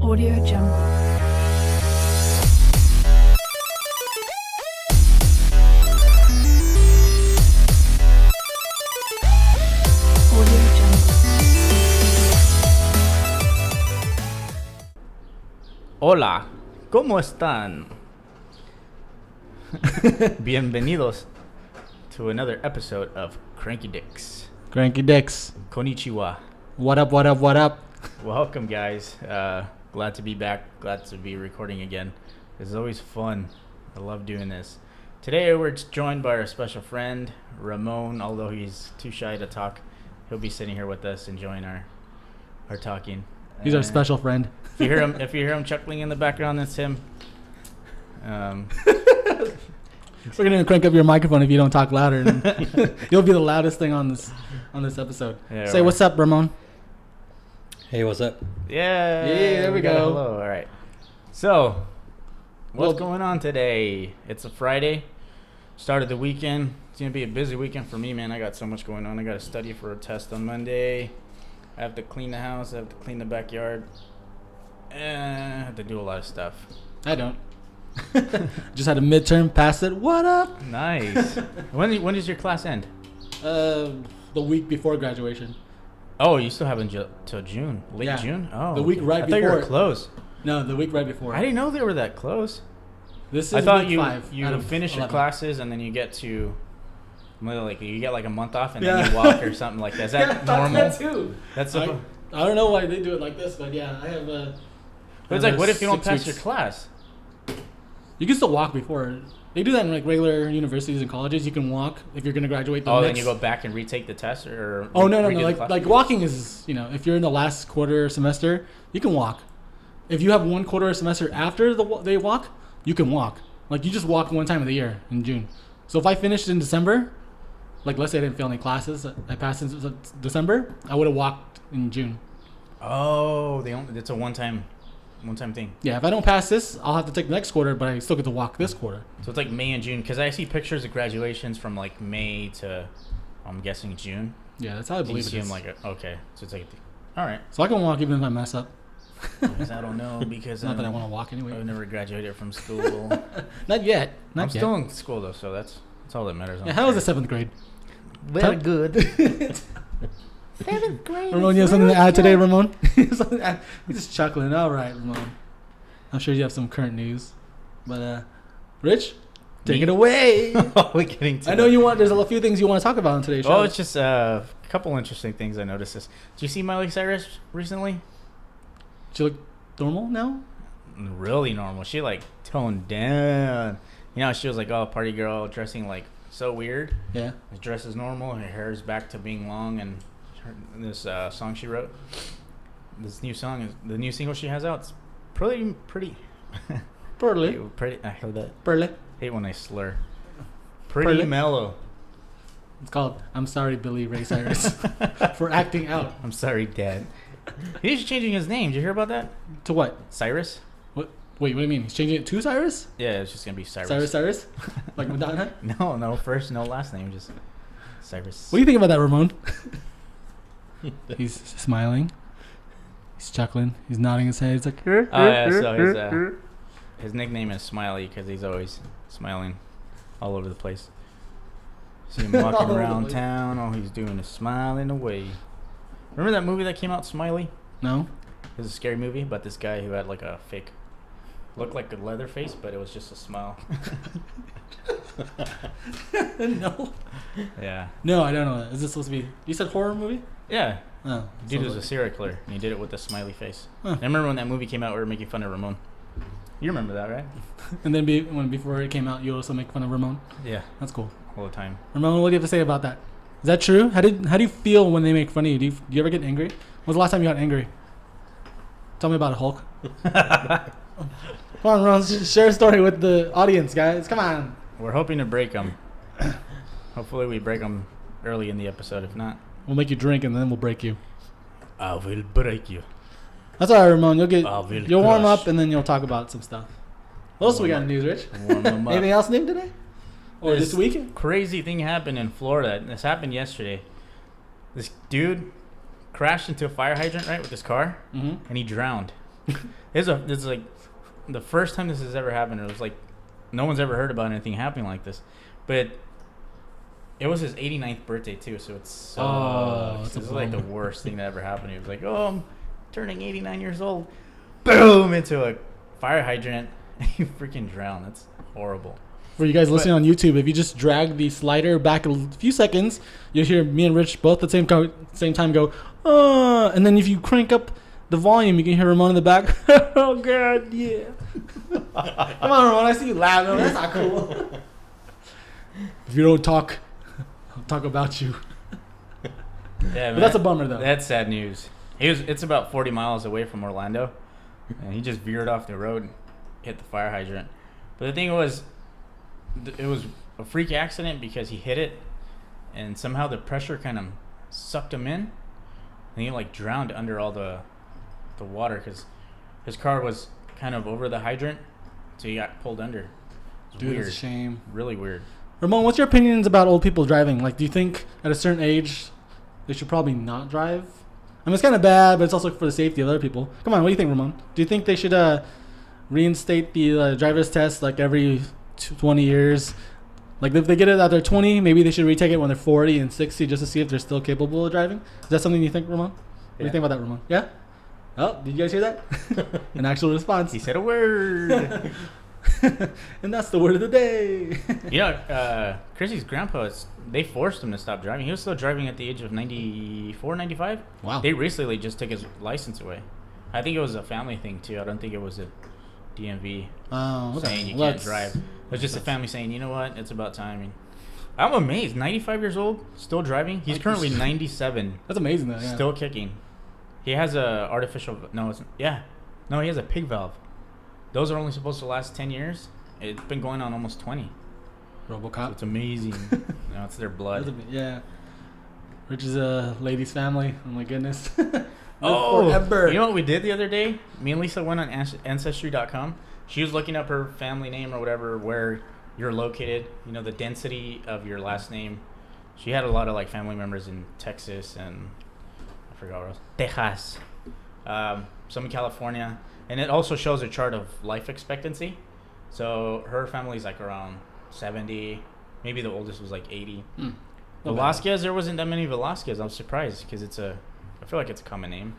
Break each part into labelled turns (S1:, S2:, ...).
S1: Audio Jungle. Audio Jungle.
S2: Hola, ¿cómo están? Bienvenidos to another episode of CrankyDicks.
S3: CrankyDicks.
S2: Konnichiwa.
S3: What up, what up, what up?
S2: Welcome, guys. Glad to be back. Glad to be recording again. This is always fun. I love doing this. Today, we're joined by our special friend, Ramon. Although he's too shy to talk, he'll be sitting here with us enjoying our talking.
S3: He's our special friend.
S2: If you hear him chuckling in the background, that's him.
S3: We're gonna crank up your microphone if you don't talk louder. And you'll be the loudest thing on this episode.
S2: Yeah,
S3: Say what's up, Ramon.
S4: Hey, what's up?
S2: Yeah.
S3: There we
S2: got a
S3: go.
S2: hello. All right. So, what's
S3: Well-
S2: going on today? It's a Friday. Start of the weekend. It's going to be a busy weekend for me, man. I got so much going on. I got to study for a test on Monday. I have to clean the house. I have to clean the backyard. I have to do a lot of stuff.
S3: I don't. Just had a midterm, passed it. What up?
S2: Nice. When does your class end?
S3: The week before graduation.
S2: Oh, you still have till June. Late
S3: Yeah.
S2: June? Oh.
S3: The week right
S2: I thought you were
S3: before.
S2: close.
S3: No, the week right before.
S2: I didn't know they were that close.
S3: This is
S2: I thought
S3: week
S2: you
S3: 5 out of
S2: finish your
S3: 11.
S2: classes and then you get to like you get like a month off and then you walk or something like that. Is that
S3: Yeah, I thought
S2: normal?
S3: that too.
S2: That's
S3: I don't know why they do it like this, but yeah, I have a.
S2: but it's like, what if you don't pass your class?
S3: You can still walk before. They do that in like regular universities and colleges. You can walk if you're going to graduate.
S2: Then you go back and retake the test or
S3: Oh no
S2: redo the
S3: Like
S2: class?
S3: walking is, if you're in the last quarter semester, you can walk. If you have one quarter semester after they walk, you can walk. Like you just walk one time of the year in June. So if I finished in December, like let's say I didn't fail any classes, I passed in December, I would have walked in June.
S2: Oh, it's a one time thing.
S3: Yeah, if I don't pass this, I'll have to take the next quarter, but I still get to walk this quarter.
S2: So it's like May and June because I see pictures of graduations from like May to I'm guessing June.
S3: Yeah, that's how I
S2: Do you
S3: believe
S2: see
S3: it
S2: them
S3: is.
S2: like okay, so it's like all right.
S3: So I can walk even if I mess up.
S2: Because I don't know because
S3: Not that I want to walk anyway.
S2: I've never graduated from school.
S3: Not yet. Not
S2: I'm
S3: yet.
S2: still in school though, so that's all that matters.
S3: Yeah, how was the 7th grade?
S2: Very good.
S1: 7th grade.
S3: Ramon, you have something to add today, Ramon? He's just chuckling. All right, Ramon. I'm sure you have some current news. But, Rich, take
S2: Me?
S3: it away.
S2: We're getting to
S3: I know there's a few things you want to talk about on today's show.
S2: Oh, it's just a couple interesting things I noticed. Did you see Miley Cyrus recently?
S3: She look normal now?
S2: Really normal. She like toned down. She was like, party girl, dressing like so weird.
S3: Yeah.
S2: Her dress is normal. Her hair is back to being long, and this song she wrote, this new song is the new single she has out. It's pretty.
S3: Pearly.
S2: Pretty. I heard that.
S3: Pearly.
S2: Hate when I slur. Pretty
S3: Pearly.
S2: mellow.
S3: It's called I'm Sorry, Billy Ray Cyrus, for acting out.
S2: I'm sorry, Dad. He's changing his name. Did you hear about that?
S3: To what?
S2: Cyrus?
S3: What? Wait, what do you mean? He's changing it to Cyrus?
S2: Yeah, it's just gonna be Cyrus.
S3: Cyrus? Like Madonna?
S2: No, first, no last name, just Cyrus.
S3: What do you think about that, Ramon? He's smiling. He's chuckling. He's nodding his head. He's like,
S2: Oh yeah, so his nickname is Smiley because he's always smiling all over the place. See him
S3: All
S2: walking
S3: over the
S2: around
S3: place.
S2: town, all he's doing is smiling away. Remember that movie that came out, Smiley?
S3: no.
S2: It was a scary movie about this guy who had like a fake, looked like a leather face, but it was just a smile.
S3: No.
S2: Yeah.
S3: No, I don't know that. Is this supposed to be... You said horror movie?
S2: Yeah.
S3: Oh.
S2: Dude
S3: so
S2: was a serial killer, and he did it with a smiley face.
S3: Huh.
S2: I remember when that movie came out, we were making fun of Ramon. You remember that, right?
S3: And then before it came out, you also make fun of Ramon?
S2: Yeah,
S3: That's cool.
S2: all the time.
S3: Ramon, what do you have to say about that? Is that true? How do you feel when they make fun of you? Do you ever get angry? When was the last time you got angry? Tell me about it, Hulk. Come on, Ramon. Share a story with the audience, guys. Come on.
S2: We're hoping to break them. Hopefully we break them early in the episode. If not,
S3: We'll make you drink and then we'll break you.
S2: I will break you.
S3: That's all right, Ramon.
S2: I will
S3: You'll warm
S2: crush.
S3: up and then you'll talk about some stuff. What else we got in news, Rich?
S2: Warm 'em up.
S3: Anything else new today? Or this week?
S2: Crazy thing happened in Florida. This happened yesterday. This dude crashed into a fire hydrant, right, with his car,
S3: Mm-hmm.
S2: and he drowned. It's like the first time this has ever happened. It was like no one's ever heard about anything happening like this, but it was his 89th birthday too. So it's so this is like the worst thing that ever happened. He was like, "Oh, I'm turning 89 years old." Boom into a fire hydrant. You freaking drown. That's horrible.
S3: For you guys listening on YouTube, if you just drag the slider back a few seconds, you'll hear me and Rich both at the same time go, and then if you crank up the volume, you can hear Ramon in the back. Oh, God, yeah. Come on, Ramon, I see you laughing. That's not cool. If you don't talk, I'll talk about you.
S2: Yeah, man.
S3: But that's a bummer, though.
S2: That's sad news. It's about 40 miles away from Orlando, and he just veered off the road and hit the fire hydrant. But the thing was, it was a freak accident because he hit it, and somehow the pressure kind of sucked him in, and he like drowned under all the water because his car was kind of over the hydrant, so he got pulled under.
S3: Dude,
S2: weird.
S3: it's a shame.
S2: Really weird.
S3: Ramon, what's your opinions about old people driving? Like, do you think at a certain age they should probably not drive? I mean, it's kind of bad, but it's also for the safety of other people. Come on, what do you think, Ramon? Do you think they should reinstate the driver's test like every 20 years? Like, if they get it at their 20, maybe they should retake it when they're 40 and 60 just to see if they're still capable of driving. Is that something you think, Ramon? What do you think about that, Ramon? Yeah? Oh, did you guys hear that? An actual response.
S2: He said a word.
S3: And that's the word of the day.
S2: Chrissy's grandpa, they forced him to stop driving. He was still driving at the age of 94, 95.
S3: Wow.
S2: They recently just took his license away. I think it was a family thing, too. I don't think it was a DMV saying you can't drive. It was just a family saying, you know what, it's about time. And I'm amazed. 95 years old, still driving. He's currently 97.
S3: That's amazing, though. Yeah.
S2: Still kicking. He has a artificial... No, he has a pig valve. Those are only supposed to last 10 years. It's been going on almost 20.
S3: RoboCop.
S2: So it's amazing. It's their blood.
S3: Yeah. Rich is a lady's family. Oh, my goodness.
S2: Forever. You know what we did the other day? Me and Lisa went on Ancestry.com. She was looking up her family name or whatever, where you're located, the density of your last name. She had a lot of like family members in Texas and I forgot where else. Texas. Some in California. And it also shows a chart of life expectancy. So her family's like around 70. Maybe the oldest was like 80. Velasquez, there wasn't that many Velasquez. I was surprised because I feel like it's a common name.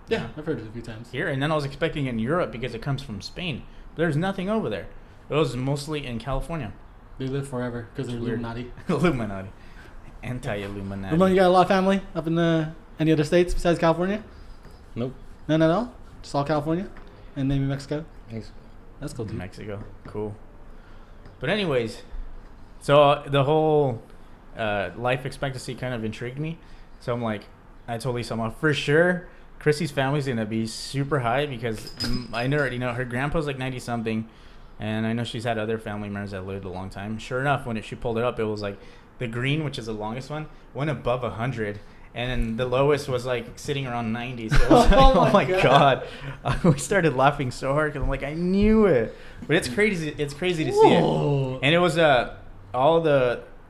S3: Yeah, I've heard it a few times.
S2: Here, and then I was expecting in Europe because it comes from Spain. But there's nothing over there. It was mostly in California.
S3: They live forever because they're Illuminati.
S2: Illuminati. Anti-Illuminati.
S3: Ramon, you got a lot of family up in any other states besides California?
S4: Nope.
S3: None at all? Just all California? And maybe Mexico?
S4: Thanks.
S3: That's cool, dude.
S2: Mexico. Cool. But anyways, so the whole life expectancy kind of intrigued me. So I'm like, I told Lisa, I'm like, for sure, Chrissy's family's going to be super high because I already know her grandpa's like 90-something. And I know she's had other family members that lived a long time. Sure enough, when she pulled it up, it was like the green, which is the longest one, went above 100. And then the lowest was like sitting around 90. So it was like, oh my God. We started laughing so hard because I'm like, I knew it. But it's crazy. It's crazy to see it. And it was her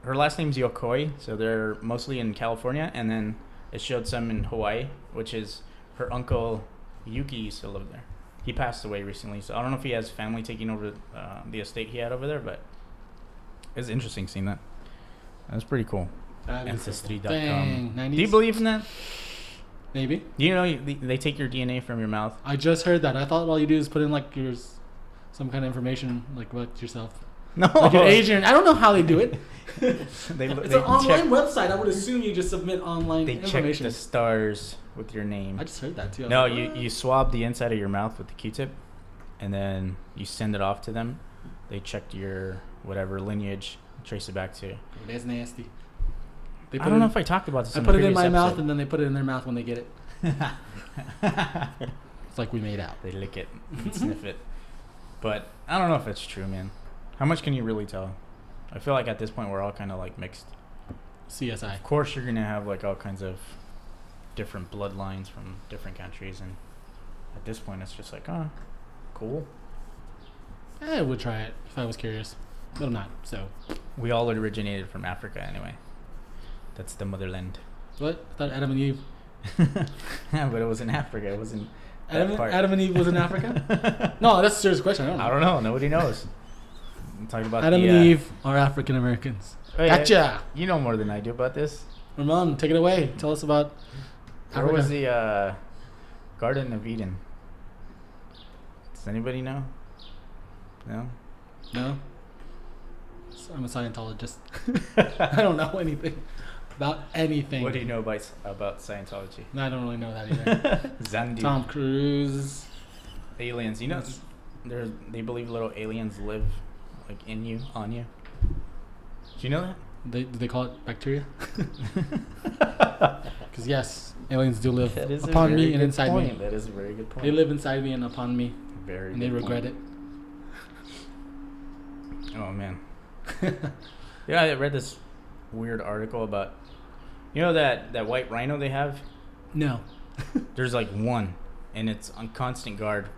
S2: last name's Yokoi. So they're mostly in California. And then it showed some in Hawaii, which is her uncle Yuki used to live there. He passed away recently. So I don't know if he has family taking over the estate he had over there. But it's interesting seeing that. That's pretty cool. Ancestry.com. Do you believe in that?
S3: Maybe.
S2: You know, they take your DNA from your mouth.
S3: I just heard that. I thought all you do is put in like some kind of information like about yourself.
S2: No.
S3: Like your age. I don't know how they do it.
S2: It's
S3: an online website. I would assume you just submit online information.
S2: They check the stars with your name.
S3: I just heard that too.
S2: No, you swab the inside of your mouth with the Q-tip, and then you send it off to them. They check your whatever lineage, trace it back to.
S3: That's nasty.
S2: I don't know if I talked about this.
S3: I put it in my mouth, and then they put it in their mouth when they get it. It's like we made out.
S2: They lick it, and sniff it. But I don't know if it's true, man. How much can you really tell? I feel like at this point we're all kind of like mixed.
S3: CSI.
S2: Of course, you're gonna have like all kinds of different bloodlines from different countries, and at this point, it's just like, oh, cool.
S3: I would try it if I was curious, but I'm not. So
S2: we all originated from Africa anyway. That's the motherland.
S3: What? I thought Adam and Eve.
S2: Yeah, but it was in Africa. It wasn't part.
S3: Adam and Eve was in Africa? No, that's a serious question. I don't know.
S2: I don't know. Nobody knows. I'm talking about
S3: Adam and Eve are African Americans.
S2: Hey,
S3: Gotcha.
S2: You know more than I do about this.
S3: Ramon, take it away. Tell us about
S2: Where
S3: Africa.
S2: was the Garden of Eden? Does anybody know? No?
S3: No? I'm a Scientologist. I don't know anything about anything.
S2: What do you know about Scientology?
S3: No, I don't really know that either.
S2: Zandu.
S3: Tom Cruise.
S2: Aliens. You know, they believe little aliens live like in you, on you. Do you know that?
S3: Do they call it bacteria? Because yes, aliens do live
S2: That is a
S3: upon
S2: very
S3: me and
S2: good
S3: inside
S2: point.
S3: me.
S2: That is a very good point.
S3: They live inside me and upon me,
S2: Very
S3: and they
S2: good
S3: regret
S2: point.
S3: it.
S2: Oh man. Yeah, I read this weird article about, you know, that white rhino they have.
S3: No.
S2: There's like one, and it's on constant guard.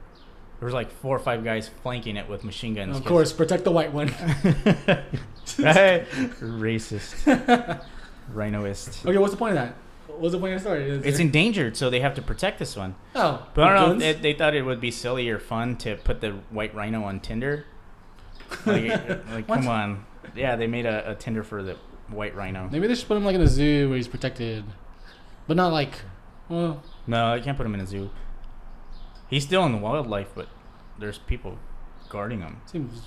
S2: There's like 4 or 5 guys flanking it with machine guns.
S3: Of course, protect the white one.
S2: Right? Racist. Rhinoist.
S3: Okay, what's the point of that? What's the point of the story?
S2: It's endangered, so they have to protect this one.
S3: Oh,
S2: But I don't know
S3: guns?
S2: if they thought it would be silly or fun to put the white rhino on Tinder. Like
S3: What?
S2: come on. Yeah, they made a Tinder for the white rhino.
S3: Maybe they should put him like in a zoo where he's protected, but not like. Well,
S2: No, I can't put him in a zoo. He's still in the wildlife, but there's people guarding him.
S3: seems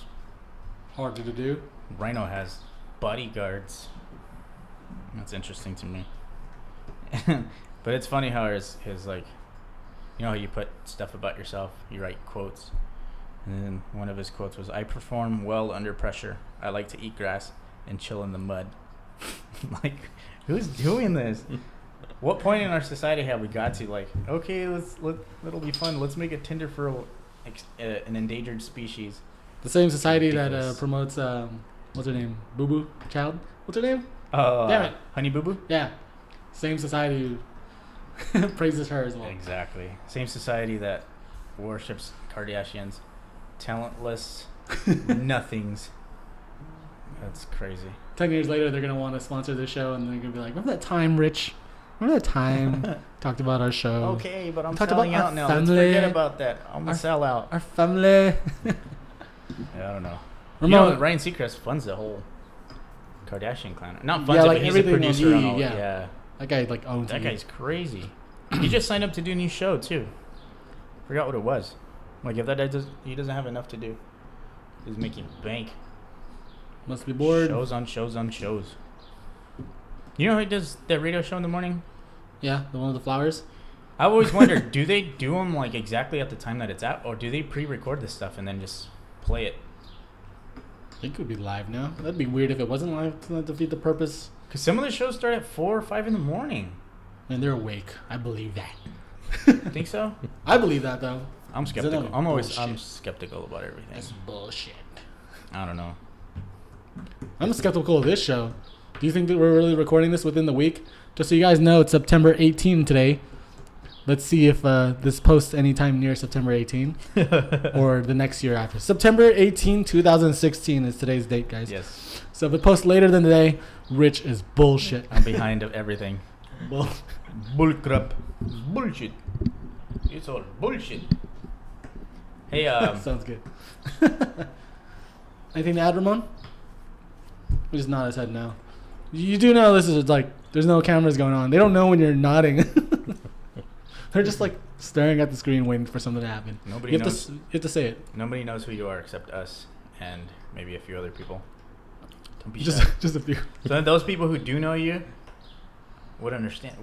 S3: hard to do.
S2: Rhino has bodyguards. That's interesting to me. But it's funny how his like, you know how you put stuff about yourself, you write quotes. And then one of his quotes was, "I perform well under pressure. I like to eat grass and chill in the mud." Like, who's doing this? What point in our society have we got to, like, okay, it'll be fun. Let's make a Tinder for an endangered species.
S3: The same society
S2: Ridiculous.
S3: that promotes what's her name? Boo Boo Child. What's her name?
S2: Damn
S3: it.
S2: Honey Boo Boo?
S3: Yeah, same society who praises her as well.
S2: Exactly. Same society that worships Kardashians. Talentless nothings. That's crazy.
S3: 10 years later, they're gonna want to sponsor this show, and they're gonna be like, "Remember that time, Rich? Remember that time talked about our show?
S2: Okay, but I'm
S3: Talked
S2: selling
S3: about our
S2: out now. Let's
S3: family.
S2: forget about that. I'm gonna sell out.
S3: Our family."
S2: Yeah, I don't know.
S3: Ramon,
S2: You know, Ryan Seacrest funds the whole Kardashian clan. Not funds
S3: Yeah,
S2: it,
S3: like
S2: but he's a
S3: everything on
S2: producer on
S3: E!
S2: all.
S3: Yeah.
S2: Yeah.
S3: that guy like owns
S2: That
S3: me.
S2: guy's crazy. He just signed up to do a new show too. Forgot what it was. Like, if that guy he doesn't have enough to do. He's making bank.
S3: Must be bored.
S2: Shows on shows on shows. You know how he does that radio show in the morning?
S3: Yeah, the one with the flowers.
S2: I've always wondered, do they do them like exactly at the time that it's out, or do they pre-record this stuff and then just play it?
S3: I think it would be live now. That'd be weird if it wasn't live. To not defeat the purpose.
S2: Because some of the shows start at 4 or 5 in the morning.
S3: And they're awake. I believe that.
S2: Think so?
S3: I believe that though.
S2: I'm
S3: Is that
S2: skeptical.
S3: not
S2: I'm
S3: bullshit?
S2: skeptical about everything.
S3: That's bullshit.
S2: I don't know.
S3: I'm skeptical of this show. Do you think that we're really recording this within the week? Just so you guys know, it's September 18 today. Let's see if this posts anytime near September 18 or the next year after. September 18, 2016 is today's date, guys.
S2: Yes.
S3: So if it posts later than today, Rich is bullshit.
S2: I'm behind of everything.
S3: Bull.
S2: Bullcrap. Bullshit. It's all bullshit. Hey,
S3: Sounds good. Anything to add, Ramon? We just nod his head now. You do know this is like, there's no cameras going on. They don't know when you're nodding. They're just like staring at the screen waiting for something to happen.
S2: Nobody
S3: You have
S2: knows.
S3: to, you have to say it.
S2: Nobody knows who you are except us and maybe a few other people. Don't be
S3: Just,
S2: shy.
S3: just a few.
S2: So those people who do know you would understand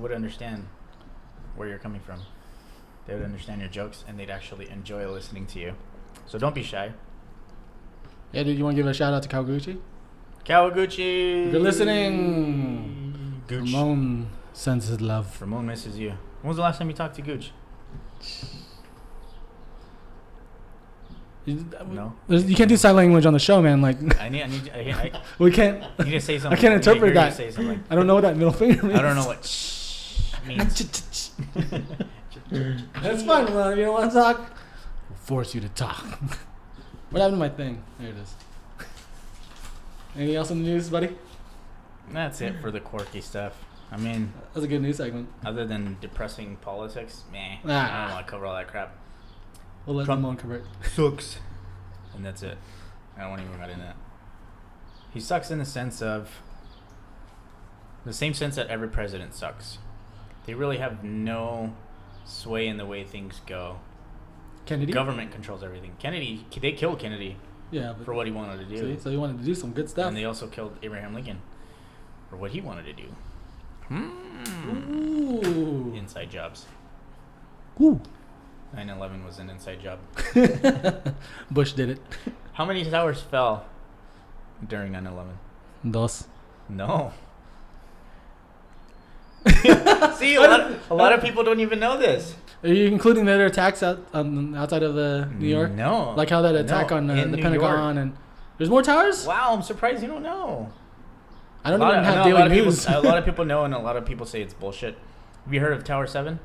S2: where you're coming from. They would understand your jokes and they'd actually enjoy listening to you. So don't be shy.
S3: Yeah, dude, you want to give a shout out to Kawaguchi?
S2: Kawaguchi!
S3: If you're listening,
S2: Gooch.
S3: Ramon sends his love.
S2: Ramon misses you. When was the last time you talked to Gooch? No.
S3: You can't do sign language on the show, man. Like,
S2: I
S3: we can't.
S2: need to say something.
S3: I can't
S2: need to hear
S3: interpret
S2: you
S3: that.
S2: Say something.
S3: I don't know what that middle finger means.
S2: I don't know what shh means.
S3: That's fine, Ramon. You don't want to talk? We'll force you to talk. What happened to my thing? There it is. Anything else in the news, buddy?
S2: That's it for the quirky stuff. I mean,
S3: That's a good news segment.
S2: other than depressing politics, I
S3: Ah.
S2: don't want to cover all that crap.
S3: We'll let
S2: Trump-
S3: Ramon cover it.
S2: Sucks. And that's it. I don't want to even get into that. He sucks in the sense of the same sense that every president sucks. They really have no sway in the way things go.
S3: Kennedy?
S2: Government controls everything. Kennedy, they killed Kennedy
S3: Yeah.
S2: for what he wanted to do.
S3: See? So he wanted to do some good stuff.
S2: And they also killed Abraham Lincoln for what he wanted to do.
S3: Ooh.
S2: Inside jobs.
S3: Ooh.
S2: 9/11 was an inside job.
S3: Bush did it.
S2: How many towers fell during 9/11?
S3: Dos.
S2: No. See, a lot of people don't even know this.
S3: Are you including the other attacks outside of New York?
S2: No.
S3: Like how that attack on
S2: in
S3: the
S2: New
S3: Pentagon
S2: York.
S3: and there's more towers?
S2: Wow, I'm surprised you don't know.
S3: I don't
S2: A lot
S3: even
S2: of-
S3: have
S2: I know
S3: daily news.
S2: a lot of people know, and a lot of people say it's bullshit. Have you heard of Tower 7?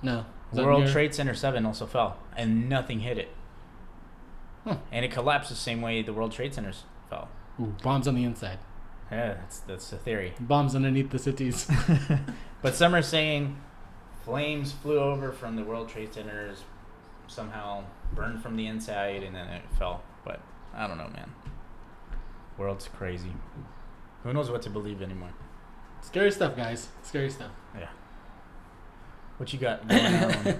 S3: No. Is that
S2: World
S3: near-
S2: Trade Center 7 also fell, and nothing hit it.
S3: Huh.
S2: And it collapsed the same way the World Trade Centers fell.
S3: Ooh, bombs on the inside.
S2: Yeah, that's the theory.
S3: Bombs underneath the cities.
S2: But some are saying flames flew over from the World Trade Centers, somehow burned from the inside, and then it fell. But I don't know, man. World's crazy. Who knows what to believe anymore?
S3: Scary stuff, guys. Scary stuff.
S2: Yeah. What you got going on?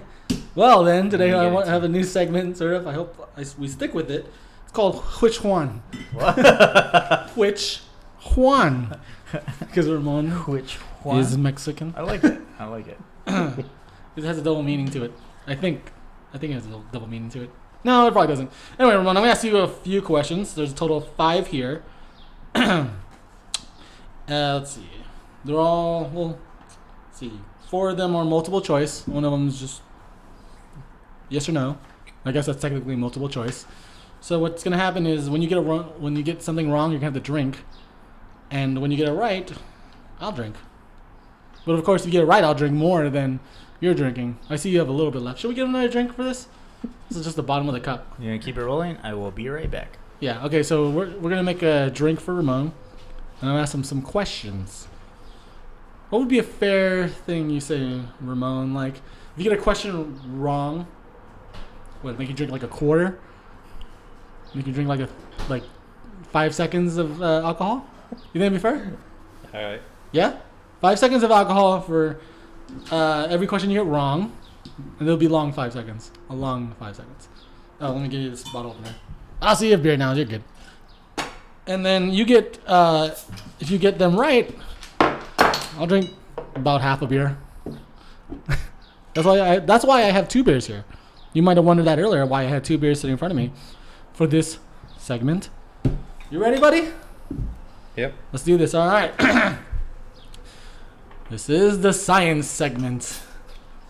S3: Well, then, today
S2: Let me
S3: I
S2: get
S3: want
S2: it
S3: to have
S2: to
S3: a new segment, sort of. I hope we stick with it. It's called Which Juan? Which Juan? Because Ramon
S2: Which
S3: is Mexican.
S2: I like it. I like it.
S3: It has a double meaning to it. I think it has a double meaning to it. No, it probably doesn't. Anyway, Ramon, I'm going to ask you a few questions. There's a total of 5 here. Let's see. They're all, well, let's see. 4 of them are multiple choice. One of them is just yes or no. I guess that's technically multiple choice. So what's going to happen is when you get something wrong, you're going to have to drink. And when you get it right, I'll drink. But of course, if you get it right, I'll drink more than you're drinking. I see you have a little bit left. Should we get another drink for this? This is just the bottom of the cup.
S2: You gonna keep it rolling? I will be right back.
S3: Yeah, okay, so we're going to make a drink for Ramon. And I'm going to ask him some questions. What would be a fair thing you say, Ramon? Like, if you get a question wrong, what, make you drink like a quarter? Make you drink like 5 seconds of alcohol? You think that'd be fair?
S4: All right.
S3: Yeah? 5 seconds of alcohol for every question you get wrong. And it'll be long 5 seconds. A long 5 seconds. Oh, let me give you this bottle opener. I'll see you have beer now. You're good. And then you get, if you get them right, I'll drink about half a beer. That's why I have 2 beers here. You might have wondered that earlier, why I had 2 beers sitting in front of me for this segment. You ready, buddy?
S4: Yep.
S3: Let's do this. All right. This is the science segment.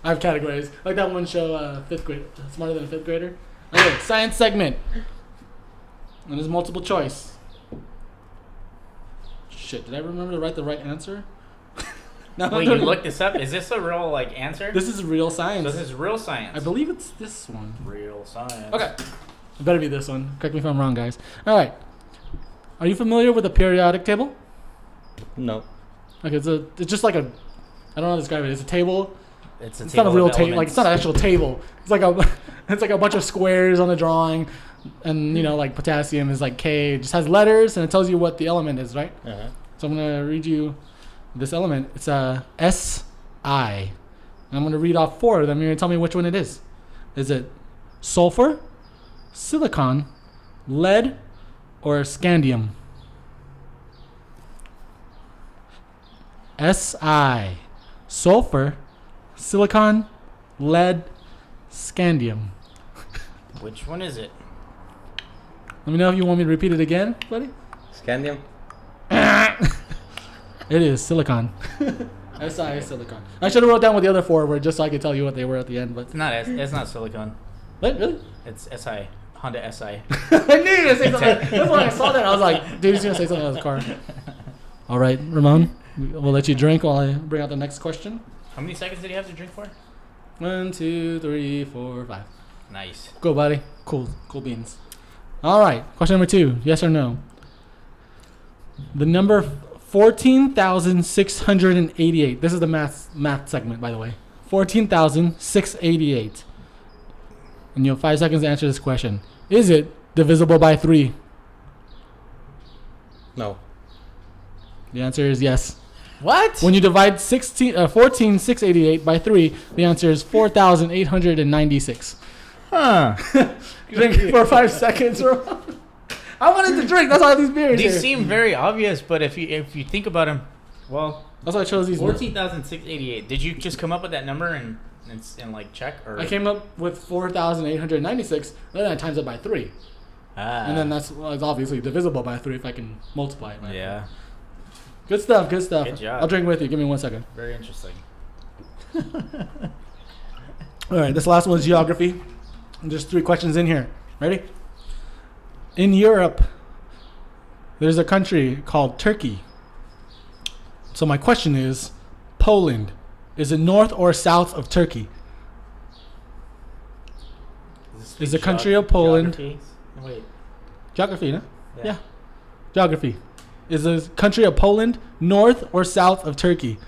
S3: I have categories. Like that one show, 5th grade, Smarter Than a 5th Grader. Okay, science segment. And there's multiple choice. Shit, did I remember to write the right answer? No,
S2: Wait, you looked this up? Is this a real answer?
S3: This is real science.
S2: So this is real science.
S3: I believe it's this one.
S2: Real science.
S3: Okay. It better be this one. Correct me if I'm wrong, guys. All right. Are you familiar with the periodic table?
S4: No.
S3: Okay, it's just like a, I don't know how to describe it. It's a table.
S2: It's
S3: It's not a real table. Like, it's not an actual table. It's like a bunch of squares on a drawing, and like potassium is like K. It just has letters, and it tells you what the element is, right?
S4: Uh-huh.
S3: So I'm gonna read you this element. It's a Si. And I'm gonna read off 4 of them. You're gonna tell me which one it is. Is it sulfur, silicon, lead, or scandium? Si. Sulfur, silicon, lead, scandium.
S2: Which one is it?
S3: Let me know if you want me to repeat it again, buddy.
S4: Scandium?
S3: It is silicon. Si is silicon. I should have wrote down what the other 4 were just so I could tell you what they were at the end. But
S2: It's not. It's not silicon.
S3: what? Really?
S2: It's SI. Honda SI.
S3: I knew you were gonna say something. That's when I saw that. I was like, dude, he's gonna say something about his car. All right, Ramon, we'll let you drink while I bring out the next question.
S2: How many seconds did he have to drink for?
S3: 1, 2, 3, 4, 5.
S2: Nice.
S3: Go, buddy. Cool beans. All right, question number 2. Yes or no? The number 14,688. This is the math segment, by the way. 14,688. And you have 5 seconds to answer this question. Is it divisible by 3?
S4: No.
S3: The answer is yes.
S2: What?
S3: When you divide 14,688 by 3, the answer is 4,896.
S2: Huh.
S3: Drink for 5 seconds. I wanted to drink. That's why I have these beers
S2: These
S3: here.
S2: seem very obvious, but if you think about them, well,
S3: That's why I chose these.
S2: 14,688. Did you just come up with that number and like check? Or
S3: I came up with 4,896. Then I times it by 3. And then that's obviously divisible by 3 if I can multiply it by 3.
S2: yeah,
S3: Good stuff. Good stuff.
S2: Good job.
S3: I'll drink with you. Give me 1 second.
S2: very interesting.
S3: All right. This last one is geography. And there's 3 questions in here. Ready? In Europe, there's a country called Turkey. So my question is, Poland, is it north or south of Turkey? Is the country of Poland...
S2: Geography? Wait.
S3: Geography, no? Yeah. Geography. Is the country of Poland north or south of Turkey?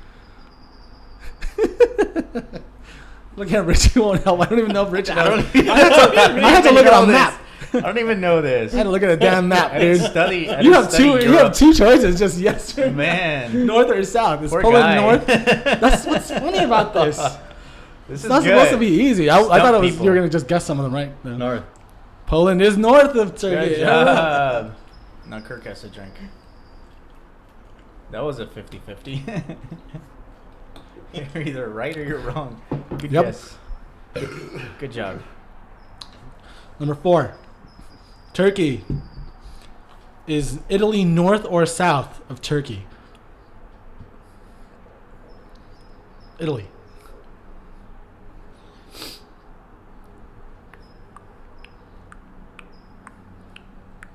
S3: Look at Rich. He won't help. I don't even know if Rich knows. I had to look at a map.
S2: I don't even know this.
S3: I had to look at a damn map,
S2: I
S3: dude.
S2: didn't study. I
S3: You
S2: didn't
S3: have
S2: study
S3: two. You
S2: Europe.
S3: have 2 choices. Just yes or
S2: Man.
S3: north or south. Is
S2: Poor
S3: Poland
S2: guy.
S3: north? That's what's funny about this.
S2: This
S3: It's
S2: is
S3: not
S2: good.
S3: supposed to be easy. I thought it was
S2: people.
S3: you were gonna just guess some of them right. No.
S4: North.
S3: Poland is north of Turkey.
S2: Good job. Now Kirk has to drink. That was a 50-50. You're either right or you're wrong. Good
S3: Yep.
S2: guess. Good job.
S3: Number 4. Turkey. Is Italy north or south of Turkey? Italy.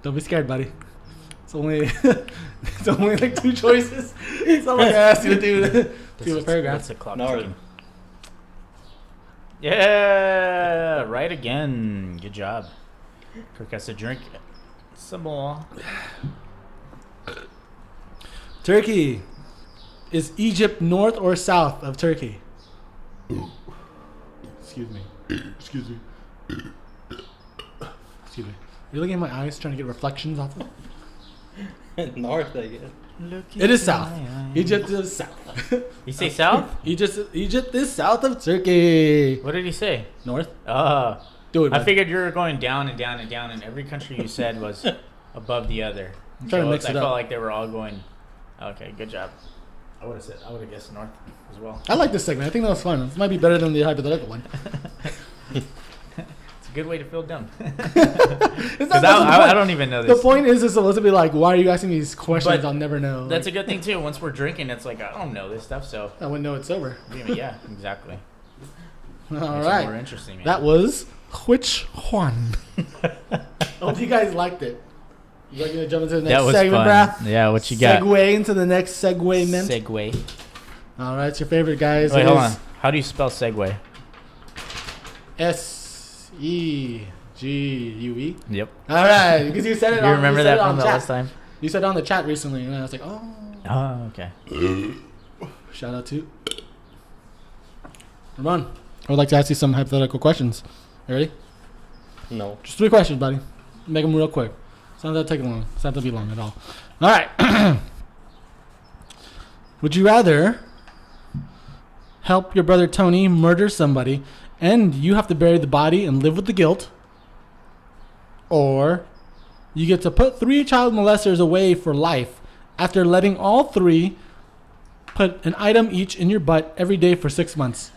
S3: Don't be scared, buddy. It's only it's only like 2 choices. It's not like I asked you to do a paragraph.
S2: That's a clock
S4: North.
S2: ticking. Yeah, right again. Good job. Kirk has to drink some more.
S3: Turkey. Is Egypt north or south of Turkey? Excuse me. Excuse me. Excuse me. Are you looking at my eyes trying to get reflections off of it?
S4: North, I guess.
S3: It is south. Egypt is south.
S2: You say south?
S3: Egypt is south of Turkey.
S2: What did he say?
S3: North.
S2: I
S3: Do it. bud.
S2: figured you were going down and down and down, and every country you said was above the other.
S3: I'm trying to mix
S2: I
S3: it up.
S2: felt like they were all going. Okay, good job. I would have guessed north as well.
S3: I like this segment. I think that was fun. This might be better than the hypothetical one.
S2: It's a good way to feel dumb.
S3: It's
S2: Because
S3: not the
S2: I
S3: point.
S2: don't even know
S3: The
S2: this.
S3: point is it's supposed to be like, why are you asking me these questions
S2: But
S3: I'll never know?
S2: That's a
S3: Like,
S2: good thing too. Once we're drinking, it's like I don't know this stuff, so
S3: I wouldn't know it's sober.
S2: yeah, exactly.
S3: All
S2: Makes it more
S3: right.
S2: interesting, man.
S3: That was Which Juan? Hope you guys liked it. You guys gonna jump into the next
S2: That was
S3: segment,
S2: fun.
S3: bruh?
S2: Yeah, what you got?
S3: Segue into the next segment.
S2: Segway.
S3: All right, it's your favorite, guys.
S2: Wait,
S3: It
S2: hold
S3: is
S2: on. How do you spell Segway?
S3: SEGUE.
S2: Yep.
S3: All right, because you said it.
S2: You remember
S3: said
S2: that
S3: it on
S2: from the
S3: chat.
S2: last time?
S3: You said it on the chat recently, and I was like, oh.
S2: Oh, okay.
S3: Shout out to Ramon. I would like to ask you some hypothetical questions. You ready?
S4: No.
S3: Just 3 questions, buddy. Make them real quick. It's not that take long. It's not to be long at all. All right. Would you rather help your brother Tony murder somebody and you have to bury the body and live with the guilt, or you get to put 3 child molesters away for life after letting all 3 put an item each in your butt every day for 6 months?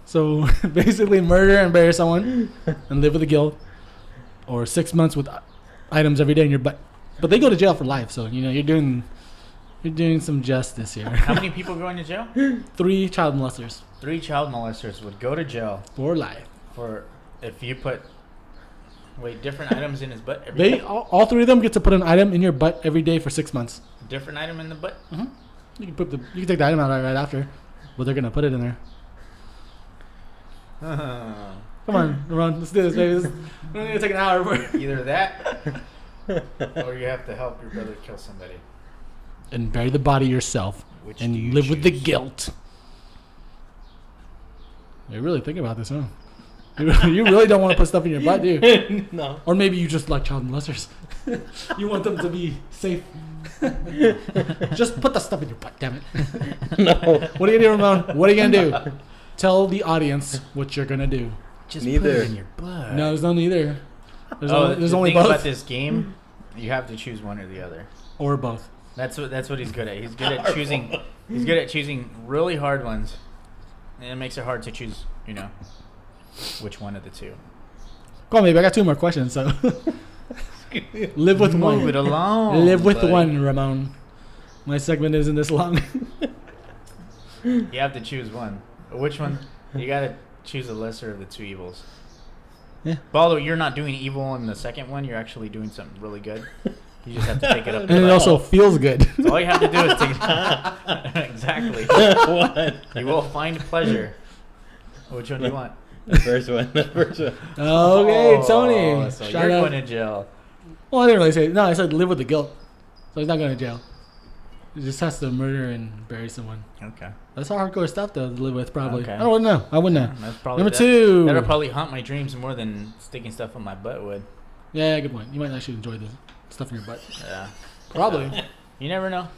S3: So basically murder and bury someone and live with the guilt, or 6 months with items every day in your butt. But they go to jail for life, so you know you're doing some justice here.
S2: How many people going to jail?
S3: 3 child molesters
S2: 3 child molesters would go to jail
S3: for life.
S2: for if you put different items in his butt every
S3: They
S2: day.
S3: all 3 of them get to put an item in your butt every day for 6 months.
S2: Different item in the butt.
S3: You can take the item out right after, but they're gonna put it in there. Come on, let's do this, baby. We're gonna take an hour.
S2: Either that or you have to help your brother kill somebody.
S3: And bury the body yourself.
S2: Which do
S3: and
S2: you
S3: live with the
S2: choose?
S3: guilt. You really think about this, huh? You really don't want to put stuff in your butt, do you?
S4: No.
S3: Or maybe you just like child molesters. You want them to be safe. Just put the stuff in your butt, damn it.
S4: No.
S3: What are you gonna do, Ramon? What are you gonna do? Tell the audience what you're gonna do.
S2: Just
S4: Neither.
S2: put it in your butt.
S3: No, there's no neither. There's
S2: the
S3: only
S2: thing
S3: both.
S2: about this game, you have to choose one or the other.
S3: Or both.
S2: That's what he's good at. He's good at choosing. He's good at choosing really hard ones, and it makes it hard to choose. Which one of the two.
S3: Come on, baby. I got 2 more questions. So live with one.
S2: Move it along.
S3: Live with
S2: buddy.
S3: one, Ramon. My segment isn't this long.
S2: You have to choose one. Which one? You gotta choose the lesser of the 2 evils.
S3: Yeah.
S2: But although you're not doing evil in the second one, you're actually doing something really good. You just have to take it up.
S3: And it also feels good.
S2: So all you have to do is take. Exactly.
S4: What?
S2: You will find pleasure. Which one do you want?
S4: The first one. The first one.
S3: Okay,
S2: Oh,
S3: Tony.
S2: So
S3: Shout
S2: you're
S3: out.
S2: going to jail.
S3: Well, I didn't really say. No, I said live with the guilt. So he's not going to jail. He just has to murder and bury someone.
S2: Okay.
S3: That's hardcore stuff to live with, probably.
S2: Okay.
S3: I don't know. I wouldn't know.
S2: That's probably
S3: Number 2.
S2: That'll probably haunt my dreams more than sticking stuff in my butt would.
S3: Yeah, good point. You might actually enjoy the stuff in your butt.
S2: Yeah.
S3: Probably.
S2: You never know.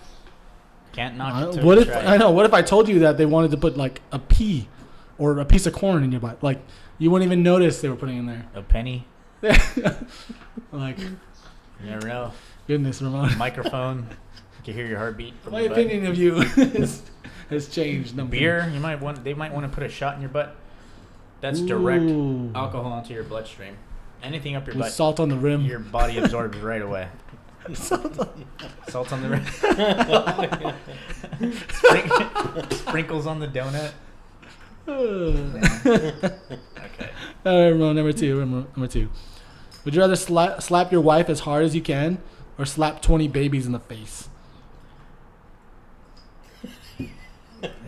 S2: Can't knock it till
S3: What
S2: you
S3: if
S2: try.
S3: I know? What if I told you that they wanted to put like a pea or a piece of corn in your butt? Like you wouldn't even notice they were putting it in there.
S2: A penny.
S3: Like,
S2: You never know.
S3: goodness, Ramon.
S2: Microphone. You can hear your heartbeat from
S3: My
S2: your butt.
S3: opinion of you has changed.
S2: Beer. They might want to put a shot in your butt. That's direct
S3: Ooh.
S2: alcohol into your bloodstream. Anything up your
S3: With
S2: butt,
S3: salt on the rim.
S2: your body absorbs right away. Salt on the rim. Sprinkles on the donut. Okay.
S3: All right, Ramon, number 2. Number 2. Would you rather slap your wife as hard as you can or slap 20 babies in the face?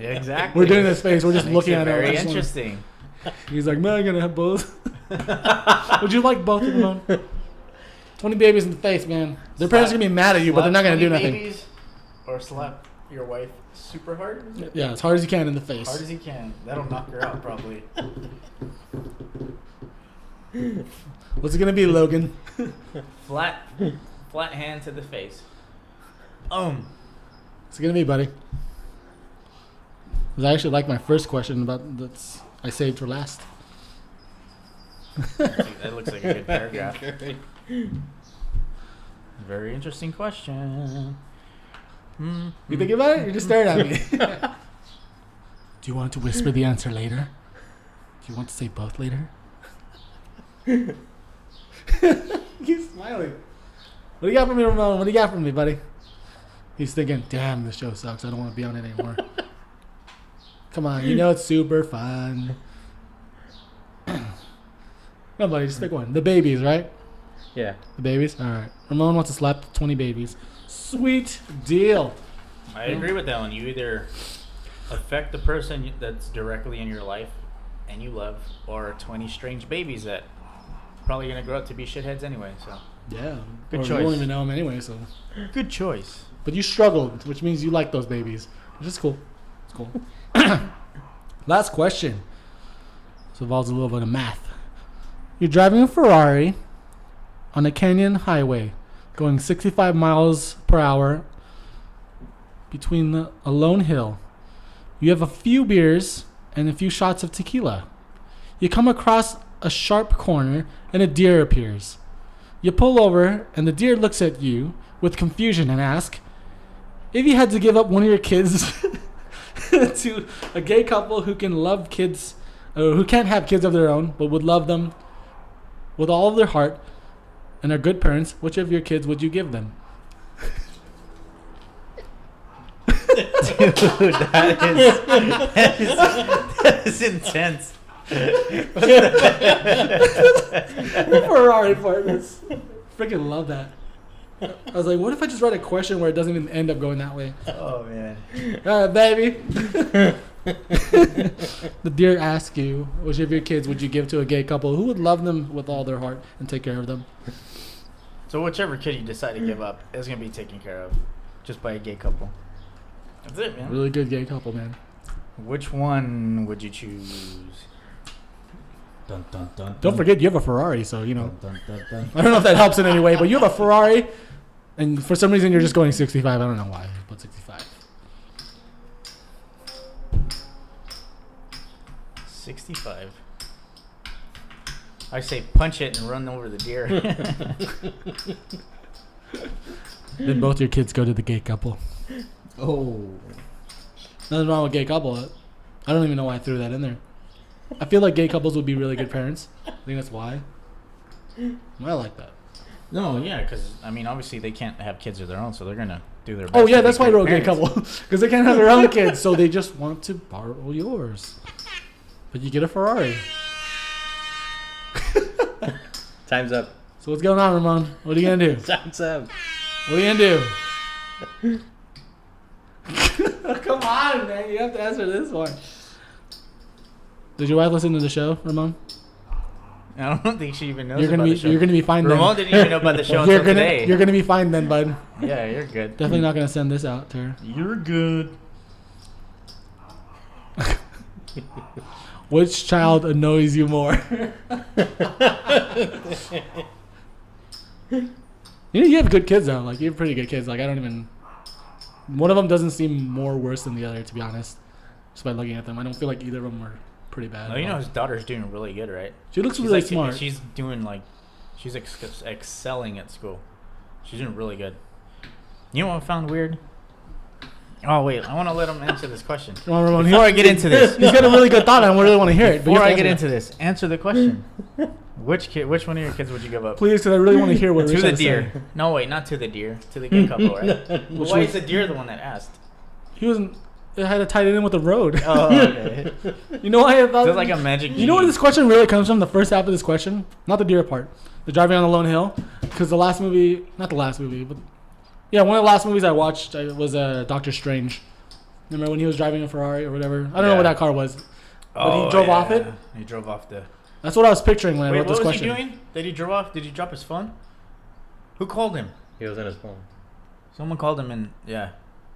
S2: Yeah, exactly.
S3: We're doing this face. We're just
S2: Makes
S3: looking
S2: it
S3: at it.
S2: very
S3: I just wanna-
S2: interesting.
S3: He's like, man, I'm going to have both. Would you like both of them? 20 babies in the face, man. Their parents are going to be mad at you, but they're not going to do
S2: Slap 20
S3: nothing.
S2: babies or slap your wife super hard.
S3: Yeah, as hard as you can in the face.
S2: Hard as you can. That'll knock her out probably.
S3: What's it going to be, Logan?
S2: Flat hand to the face.
S3: What's it going to be, buddy? 'Cause I actually like my first question about that's I saved for last.
S2: That looks like a good paragraph. Very interesting question.
S3: You thinking about it? You're just staring at me. Do you want to whisper the answer later? Do you want to say both later? He's smiling. What do you got for me, Ramon? What do you got for me, buddy? He's thinking, damn, this show sucks. I don't want to be on it anymore. Come on, you know it's super fun. No, buddy, just pick one. The babies, right?
S4: Yeah.
S3: The babies? All right. Ramon wants to slap 20 babies. Sweet deal.
S2: I agree with that one. You either affect the person that's directly in your life and you love, or 20 strange babies that probably going to grow up to be shitheads anyway. So
S3: Yeah.
S2: Good
S3: Or
S2: choice.
S3: You won't even know them anyway, so.
S2: good choice.
S3: But you struggled, which means you like those babies, which is cool. It's cool. Last question. This involves a little bit of math. You're driving a Ferrari on a canyon highway going 65 miles per hour between a lone hill. You have a few beers and a few shots of tequila. You come across a sharp corner and a deer appears. You pull over and the deer looks at you with confusion and asks, if you had to give up one of your kids to a gay couple who can love kids, or who can't have kids of their own, but would love them with all of their heart and are good parents, which of your kids would you give them?
S2: Dude, that is intense.
S3: Ferrari partners. Freaking love that. I was like, what if I just write a question where it doesn't even end up going that way?
S2: Oh, man.
S3: Baby. The deer asks you, which of your kids would you give to a gay couple who would love them with all their heart and take care of them?
S2: So whichever kid you decide to give up is gonna be taken care of, just by a gay couple. That's it, man.
S3: Really good gay couple, man.
S2: Which one would you choose?
S4: Dun, dun, dun,
S3: Don't
S4: dun.
S3: forget, you have a Ferrari, so you know.
S4: Dun, dun, dun,
S3: I don't know if that helps in any way, but you have a Ferrari, and for some reason you're just going 65. I don't know why, but 65.
S2: 65. I say punch it and run over the deer.
S3: Then both your kids go to the gay couple.
S4: Oh.
S3: Nothing wrong with gay couple. I don't even know why I threw that in there. I feel like gay couples would be really good parents. I think that's why. I like that.
S2: No, yeah, because I mean, obviously they can't have kids of their own, so they're gonna do their best.
S3: Oh yeah,
S2: to be
S3: that's why I
S2: great
S3: wrote gay
S2: parents.
S3: couple, because they can't have their own kids, so they just want to borrow yours. But you get a Ferrari.
S4: Time's up.
S3: So what's going on, Ramon? What are you gonna do?
S4: Time's up.
S3: What are you gonna do? Come on, man! You have to answer this one. Did your wife listen to the show, Ramon?
S2: I don't think she even knows
S3: You're gonna
S2: about
S3: be
S2: the show.
S3: You're gonna be fine then.
S2: Ramon didn't even know about the show
S3: You're
S2: until
S3: gonna
S2: today.
S3: You're gonna be fine then, bud.
S2: Yeah, you're good.
S3: Definitely not gonna send this out to her.
S2: You're good.
S3: Which child annoys you more? You have good kids though. Like you have pretty good kids. Like I don't even. One of them doesn't seem more worse than the other, to be honest. Just by looking at them, I don't feel like either of them are pretty bad.
S2: Oh, you know his daughter's doing really good, right?
S3: She looks
S2: She's
S3: really
S2: like,
S3: smart.
S2: She's doing like, she's excelling at school. She's doing really good. You know what I found weird? Oh wait, I want to let him answer this question.
S3: Come on, Ramon.
S2: Before I get into this,
S3: He's got a really good thought. I really want to hear it. But you
S2: before
S3: have
S2: I
S3: to
S2: get
S3: answer
S2: into this, answer the question. Which one of your kids would you give
S3: it.
S2: up?
S3: Please, because I really want to hear what
S2: To
S3: Rich
S2: the
S3: has to
S2: deer.
S3: say.
S2: No, wait, not to the deer. To the gay couple, right?
S3: Which
S2: Why
S3: was-
S2: is the deer the one that asked?
S3: He wasn't. It had to tie it in with the road.
S2: Oh, okay.
S3: You know why I thought?
S2: Is it like a magic?
S3: You know where this question really comes from? The first half of this question, not the deer part, the driving on the lone hill, because the last movie, not the last movie, but yeah, one of the last movies I watched was Doctor Strange. Remember when he was driving a Ferrari or whatever? I don't know what that car was, but he drove off it.
S2: He drove off the.
S3: That's what I was picturing when I
S2: Wait,
S3: wrote
S2: what
S3: this
S2: was
S3: question.
S2: he doing? Did he drove off? Did he drop his phone? Who called him?
S4: He was on his phone.
S2: Someone called him and yeah,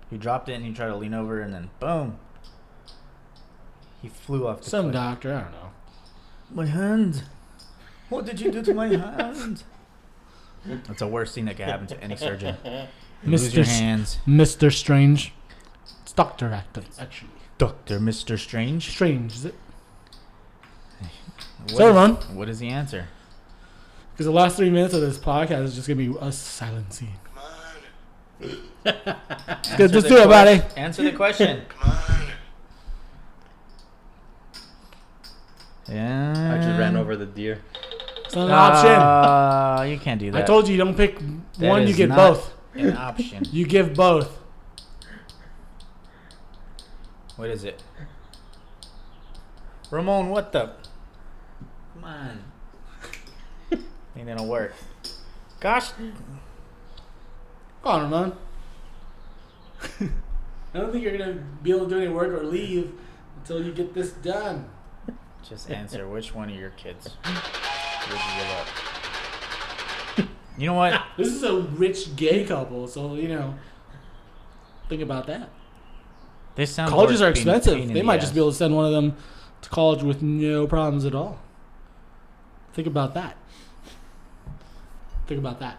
S2: he dropped it and he tried to lean over and then boom, he flew off the
S3: Some
S2: cliff.
S3: doctor, I don't know.
S2: My hand. What did you do to my hand? That's the worst thing that could happen to any surgeon. You lose your hands.
S3: Mr. Strange. It's Doctor Acton, actually.
S2: Doctor Mr. Strange.
S3: Strange, is it?
S2: What
S3: So,
S2: is-
S3: Ron.
S2: What is the answer?
S3: Because the last 3 minutes of this podcast is just gonna be us silencing.
S2: Answer
S3: just
S2: the
S3: do it, buddy.
S2: Answer the question. Yeah.
S4: I just ran over the deer.
S3: It's not an option.
S2: You can't do that.
S3: I told you don't pick
S2: That
S3: one, you
S2: is
S3: get
S2: not
S3: both.
S2: An option.
S3: You give both.
S2: What is it? Ramon, what the? Come on. Ain't gonna work. Gosh.
S3: Come on, man. I don't think you're gonna be able to do any work or leave until you get this done.
S2: Just answer which one of your kids would you give up? You know what?
S3: This is a rich gay couple, so you know. Think about that.
S2: This sounds
S3: Colleges
S2: worse
S3: are
S2: being a pain
S3: expensive.
S2: in
S3: They
S2: the
S3: might just
S2: ass.
S3: be able to send one of them to college with no problems at all. Think about that. Think about that.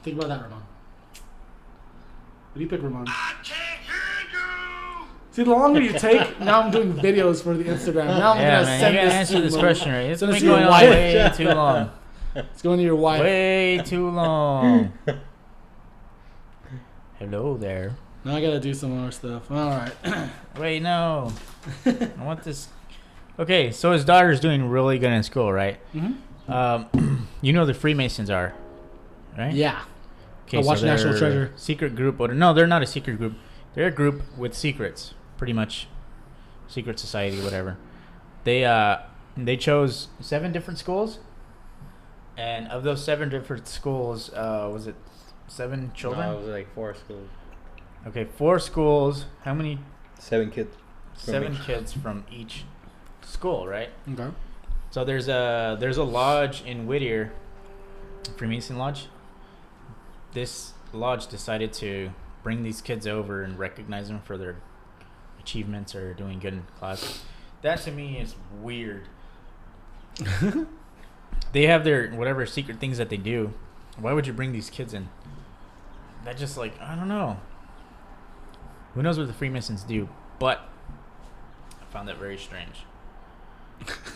S3: Think about that, Ramon. What do you pick, Ramon? I can't hear you. See, the longer you take, now I'm doing videos for the Instagram. Now I'm
S2: Yeah,
S3: gonna
S2: man,
S3: send
S2: you gotta
S3: this
S2: answer
S3: to
S2: this
S3: them.
S2: question right. It's
S3: Send
S2: been
S3: this to your
S2: going on
S3: wife.
S2: way too long.
S3: It's going to your wife.
S2: Way too long. Hello there.
S3: Now I gotta do some more stuff. All right.
S2: Wait, no. I want this. Okay, so his daughter's doing really good in school, right?
S3: Mm-hmm.
S2: You know the Freemasons are, right?
S3: Yeah.
S2: Okay,
S3: I watch
S2: they're
S3: National Treasure.
S2: Secret group. Or, no, they're not a secret group. They're a group with secrets, pretty much. Secret society, whatever. They chose 7 different schools, and of those 7 different schools, was it 7 children?
S4: No, it was like 4 schools.
S2: Okay, 4 schools. How many?
S4: 7 kids.
S2: 7 kids from each school, right?
S3: Okay.
S2: So there's a lodge in Whittier Freemason Lodge. This lodge decided to bring these kids over and recognize them for their achievements or doing good in class. That to me is weird. They have their whatever secret things that they do. Why would you bring these kids in? That just like, I don't know. Who knows what the Freemasons do? But I found that very strange.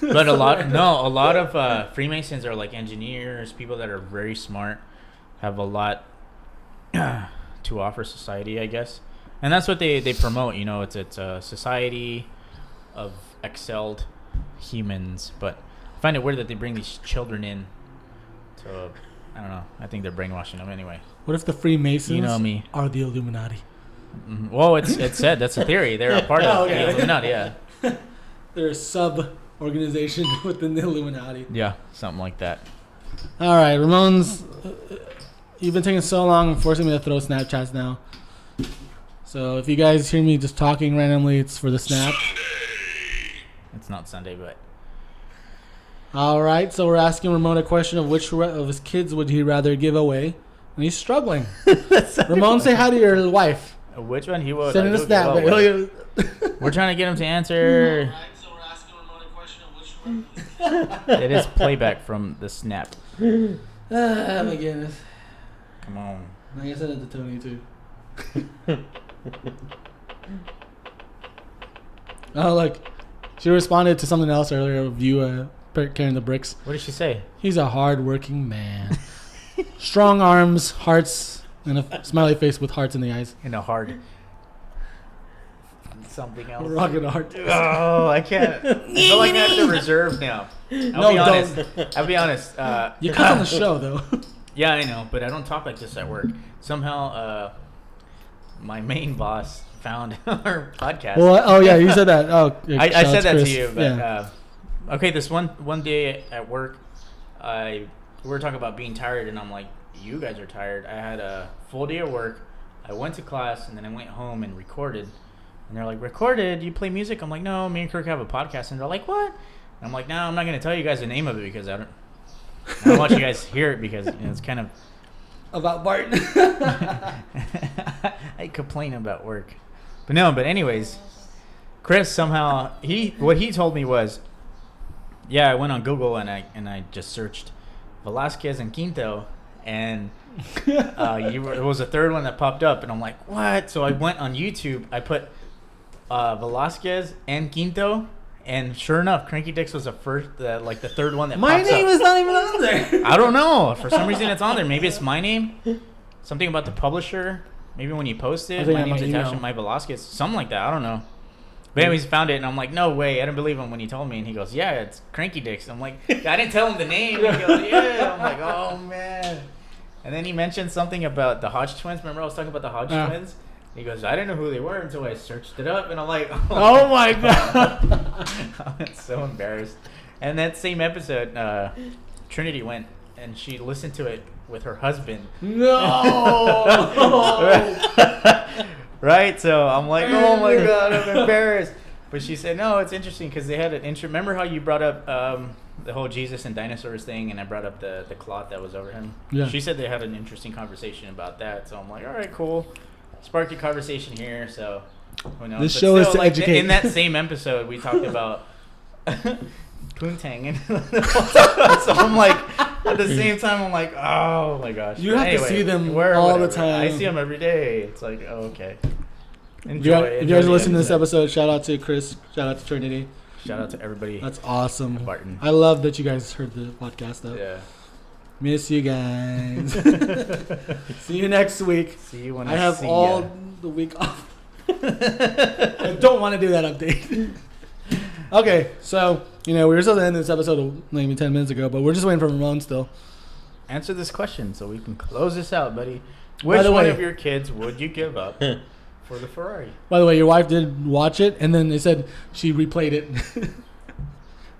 S2: But a lot of Freemasons are like engineers, people that are very smart, have a lot to offer society, I guess. And that's what they promote, you know, it's a society of excelled humans. But I find it weird that they bring these children in to, I don't know, I think they're brainwashing them anyway.
S3: What if the Freemasons
S2: You know me.
S3: are the Illuminati?
S2: Well, it's said, that's a theory. They're a part of the Illuminati, yeah.
S3: They're a sub-organization within the Illuminati.
S2: Yeah, something like that.
S3: All right, Ramon's, you've been taking so long and forcing me to throw Snapchats now. So if you guys hear me just talking randomly, it's for the snap.
S2: It's not Sunday, but...
S3: All right, so we're asking Ramon a question of which of his kids would he rather give away, and he's struggling. Ramon, say hi to your wife.
S2: Which one he would?
S3: Send him a snap.
S2: We're trying to get him to answer.
S3: All right, so we're asking Ramon a question of which
S2: It is playback from the snap.
S3: Ah, my goodness.
S2: Come on.
S3: I guess I sent it to Tony too. Oh, look. She responded to something else earlier of you carrying the bricks.
S2: What did she say?
S3: He's a hard-working man. Strong arms, hearts, and a smiley face with hearts in the eyes.
S2: In a hard. Something else.
S3: Rocket heart.
S2: Oh, I can't. I feel like I have to reserve now. I'll be honest.
S3: You cut on the show, though.
S2: Yeah, I know, but I don't talk like this at work. Somehow, my main boss found our podcast.
S3: Well, oh yeah, you said that. Oh,
S2: I said that
S3: Chris.
S2: to you, but
S3: Yeah.
S2: okay. This one day at work, we were talking about being tired, and I'm like, "You guys are tired." I had a full day of work. I went to class, and then I went home and recorded. And they're like, "Recorded? You play music?" I'm like, "No, me and Kirk have a podcast." And they're like, "What?" And I'm like, "No, I'm not gonna tell you guys the name of it because I don't want you guys to hear it because it's kind of
S3: About Barton.
S2: I complain about work, but anyways, Chris somehow what he told me was, yeah, I went on Google and I just searched Velasquez and Quinto, and it was a third one that popped up, and I'm like, what? So I went on YouTube, I put Velasquez and Quinto, and sure enough, CrankyDicks was the third one that
S3: My
S2: pops
S3: name
S2: up.
S3: is not even on there.
S2: I don't know. For some reason, it's on there. Maybe it's my name. Something about the publisher. Maybe when you post
S3: I
S2: it,
S3: think
S2: my
S3: I
S2: name's
S3: might
S2: attached to
S3: email.
S2: my Velasquez. Something like that. I don't know. But anyways, found it, and I'm like, no way. I didn't believe him when he told me. And he goes, yeah, it's CrankyDicks. I'm like, I didn't tell him the name. He goes, yeah. I'm like, oh, man. And then he mentioned something about the Hodge twins. Remember I was talking about the Hodge twins? He goes, I didn't know who they were until I searched it up. And I'm like,
S3: Oh my god.
S2: I'm so embarrassed. And that same episode, Trinity went and she listened to it with her husband.
S3: No.
S2: Right? So I'm like, oh my god, I'm embarrassed. But she said, no, it's interesting because they had an remember how you brought up the whole Jesus and dinosaurs thing, and I brought up the cloth that was over him?
S3: Yeah.
S2: She said they had an interesting conversation about that. So I'm like, all right, cool. Sparked a conversation here, so who knows?
S3: This
S2: But
S3: show is
S2: still,
S3: to
S2: like,
S3: educate.
S2: In that same episode, we talked about Poontang, and so I'm like, at the same time, I'm like, oh my gosh.
S3: You have to
S2: Anyway,
S3: see them
S2: where-
S3: all the
S2: whatever. I
S3: time.
S2: see them every day. It's like, oh, okay.
S3: If
S2: Enjoy.
S3: you
S2: enjoy
S3: guys are
S2: the
S3: listening to this episode, shout out to Chris. Shout out to Trinity.
S2: Shout out to everybody.
S3: That's awesome.
S2: Barton.
S3: I love that you guys heard the podcast though.
S2: Yeah.
S3: Miss you guys. See you next week.
S2: See you when
S3: I have
S2: see
S3: all
S2: ya.
S3: the week off. I don't want to do that update. Okay, so we were supposed to end this episode maybe 10 minutes ago, but we're just waiting for Ramon still.
S2: Answer this question so we can close this out, buddy. Which
S3: the
S2: one
S3: way-
S2: of your kids would you give up for the Ferrari?
S3: By the way, your wife did watch it, and then they said she replayed it.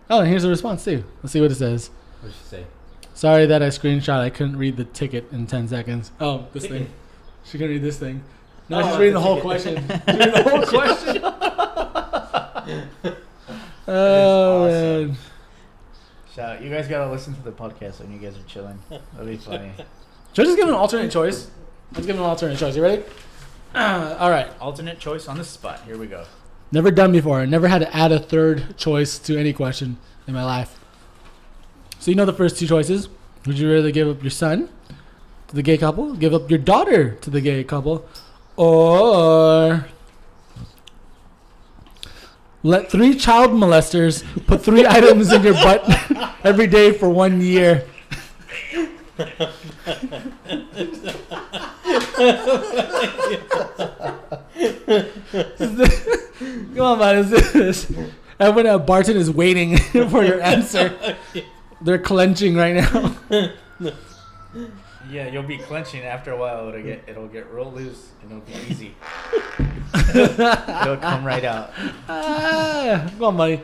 S3: Oh, and here's the response too. Let's see what it says.
S2: What did she say?
S3: Sorry that I screenshot. I couldn't read the ticket in 10 seconds. Oh, this
S2: Ticket?
S3: thing. She couldn't read this thing. No,
S2: Oh,
S3: she's reading the
S2: the
S3: whole
S2: ticket.
S3: question. She's reading the whole question. Oh,
S2: awesome.
S3: man.
S2: Shout So you guys gotta listen to the podcast when you guys are chilling. That'll be funny.
S3: Should I just give an alternate choice? Let's give an alternate choice. You ready? All right.
S2: Alternate choice on the spot. Here we go.
S3: Never done before. Never had to add a third choice to any question in my life. So you know the first two choices. Would you rather give up your son to the gay couple, give up your daughter to the gay couple, or let 3 child molesters put 3 items in your butt every day for 1 year? Come on, man. Is this? Everyone at Barton is waiting for your answer. They're clenching right now.
S2: Yeah, you'll be clenching after a while. It'll get real loose and it'll be easy. It'll come right out.
S3: Come on, buddy.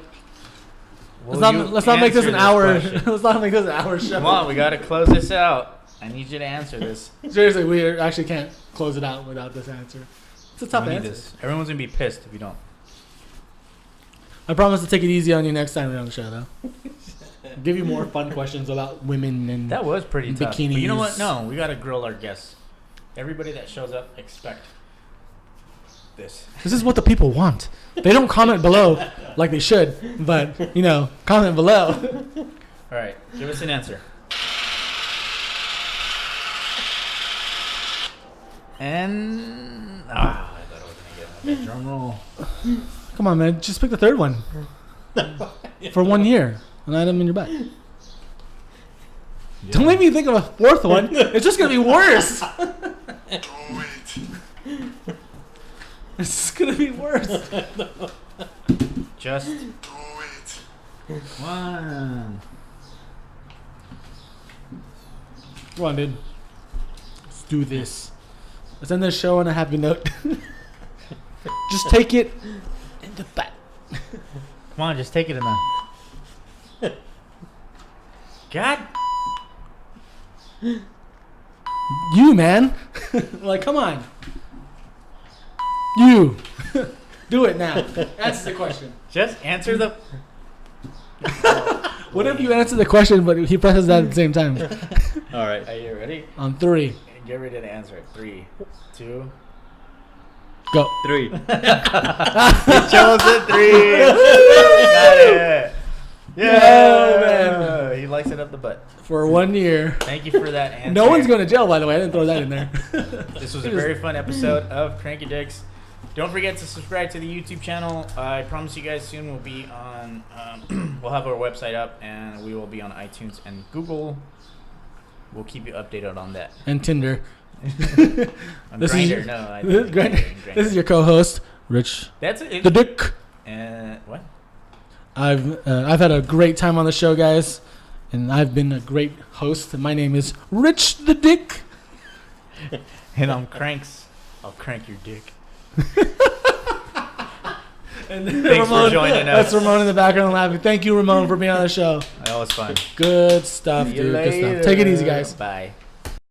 S2: Will
S3: Let's not
S2: you
S3: make this
S2: answer
S3: an hour.
S2: question?
S3: Let's not make this an hour show.
S2: Come on, we gotta close this out. I need you to answer this.
S3: Seriously, we actually can't close it out without this answer. It's a tough
S2: We need
S3: answer.
S2: this. Everyone's gonna be pissed if you don't.
S3: I promise to take it easy on you next time we're on the show, though. Give you more fun questions about women and
S2: That was pretty tough. But
S3: bikinis.
S2: you know what? No, we gotta grill our guests. Everybody that shows up, expect this.
S3: This is what the people want. They don't comment below like they should, but, comment below.
S2: All right, give us an answer. And I thought I was gonna get a drum roll.
S3: Come on, man. Just pick the third one. For 1 year. An item in your butt. Don't make me think of a fourth one. It's just going to be worse. It's just going to be worse.
S2: Just one.
S3: Come on, dude. Let's do this. Let's end this show on a happy note. Just take it in the butt.
S2: Come on, just take it in the. God.
S3: You, man. Like, come on. You. Do it now. Answer the question.
S2: Just answer the.
S3: What if you answer the question, but he presses that at the same time?
S4: All right.
S2: Are you ready?
S3: On 3.
S2: Get ready to answer it. 3, 2.
S3: Go.
S4: 3.
S2: He chose it. 3. Got it. Yeah,
S3: Oh, man.
S2: He likes it up the butt.
S3: For 1 year.
S2: Thank you for that answer.
S3: No one's going to jail, by the way. I didn't throw that in there.
S2: This was a very fun episode of CrankyDicks. Don't forget to subscribe to the YouTube channel. I promise you guys soon we'll be on. We'll have our website up and we will be on iTunes and Google. We'll keep you updated on that.
S3: And Tinder.
S2: On
S3: This
S2: Grindr,
S3: is-
S2: no. I
S3: This
S2: think Grindr.
S3: is your co-host, Rich
S2: That's it.
S3: the Dick.
S2: What?
S3: I've had a great time on the show, guys, and I've been a great host. And my name is Rich the Dick.
S2: And I'm Cranks. I'll crank your dick.
S3: And
S2: Thanks for joining us.
S3: That's Ramon in the background laughing. Thank you, Ramon, for being on the show.
S2: That was fun.
S3: Good stuff,
S2: See you
S3: dude. Good
S2: later.
S3: stuff. Take it easy, guys.
S2: Bye.